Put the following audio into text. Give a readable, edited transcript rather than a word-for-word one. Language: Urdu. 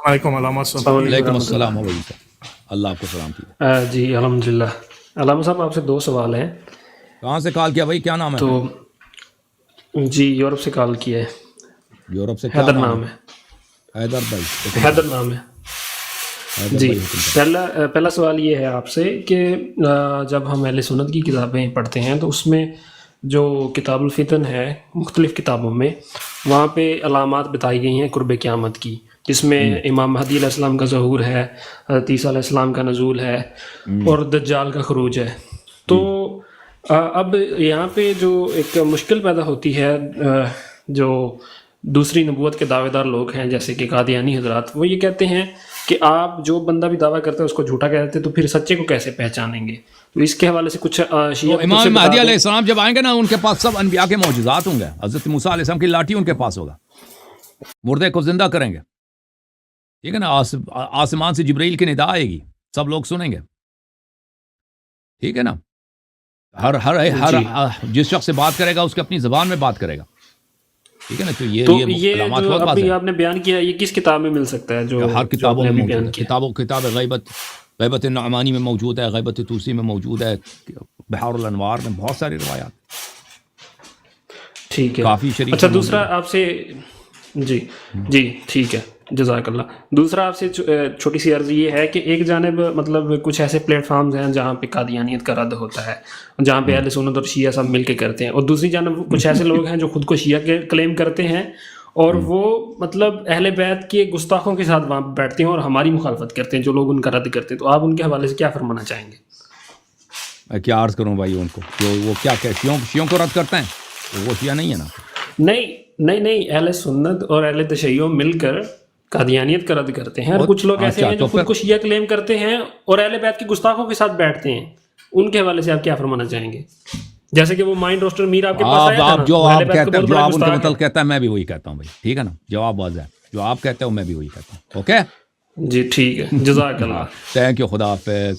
علیکم علامہ صاحب. وعلیکم السلام علیکم. اللہ آپ کو سلام کیجیے. جی الحمدللہ. علامہ صاحب آپ سے 2 سوال ہیں. کہاں سے کال کیا بھائی؟ کیا نام ہے؟ تو جی یورپ سے کال کیا ہے. یورپ سے. کیا حیدر نام ہے. حیدر بھائی. حیدر نام ہے جی. پہلا سوال یہ ہے آپ سے کہ جب ہم اہل سنت کی کتابیں پڑھتے ہیں تو اس میں جو کتاب الفتن ہے مختلف کتابوں میں وہاں پہ علامات بتائی گئی ہیں قرب قیامت کی، جس میں امام مہدی علیہ السلام کا ظہور ہے، حضرت عیسیٰ علیہ السلام کا نزول ہے اور دجال کا خروج ہے. تو اب یہاں پہ جو ایک مشکل پیدا ہوتی ہے، جو دوسری نبوت کے دعوے دار لوگ ہیں جیسے کہ قادیانی حضرات، وہ یہ کہتے ہیں کہ آپ جو بندہ بھی دعویٰ کرتے ہیں اس کو جھوٹا کہتے ہیں تو پھر سچے کو کیسے پہچانیں گے؟ تو اس کے حوالے سے کچھ شیعہ امام مہدی علیہ السلام جب آئیں گے نا، ان کے پاس سب انبیاء کے معجزات ہوں گے. حضرت موسیٰ علیہ السلام کی لاٹھی ان کے پاس ہوگا، مردے کو زندہ کریں گے، ٹھیک ہے نا. آسمان سے جبرائیل کی ندا آئے گی، سب لوگ سنیں گے، ٹھیک ہے نا. ہر جس شخص سے بات کرے گا اس کی اپنی زبان میں بات کرے گا، ٹھیک ہے نا. تو یہ علامات جو بہت واضح ابھی ہیں. آپ نے بیان کیا یہ کس کتاب میں مل سکتا ہے؟ جو ہر کتابوں میں موجود ہے. کیا کتاب غیبت نعمانی میں موجود ہے، غیبت توسی میں موجود ہے، بحار الانوار میں بہت ساری روایات. ٹھیک ہے. کافی شریف. اچھا دوسرا آپ سے جی ٹھیک ہے، جزاک اللہ. دوسرا آپ سے چھوٹی سی عرض یہ ہے کہ ایک جانب مطلب کچھ ایسے پلیٹ فارمز ہیں جہاں پہ قادیانیت کا رد ہوتا ہے، جہاں پہ اہل سنت اور شیعہ سب مل کے کرتے ہیں، اور دوسری جانب کچھ ایسے لوگ ہیں جو خود کو شیعہ کے کلیم کرتے ہیں اور وہ مطلب اہل بیت کے گستاخوں کے ساتھ وہاں بیٹھتے ہیں اور ہماری مخالفت کرتے ہیں، جو لوگ ان کا رد کرتے ہیں. تو آپ ان کے حوالے سے کیا فرمانا چاہیں گے؟ میں کیا عرض کروں بھائی ان کو، وہ کیا شیعوں کو رد کرتے ہیں؟ وہ شیعہ نہیں ہے نا. نہیں اہل سنت اور اہل تشیع مل کر قادیانیت کا رد کرتے ہیں، اور کچھ لوگ ایسے ہیں جو خود کو شیعہ کلیم کرتے ہیں اور اہل بیت کے گستاخوں کے ساتھ بیٹھتے ہیں. ان کے حوالے سے آپ کیا فرمانا چاہیں گے؟ جیسے کہ وہ مائنڈ روسٹر میر آپ کے پاس آیا تھا نا، جو آپ کہتے ہیں، جو آپ ان کے متعلق کہتا ہے میں بھی وہی کہتا ہوں بھائی، ٹھیک ہے نا. جواب واضح ہے، جو آپ کہتے ہو میں بھی وہی کہتا ہوں. اوکے جی ٹھیک ہے، جزاک اللہ. Thank you. خدا حافظ.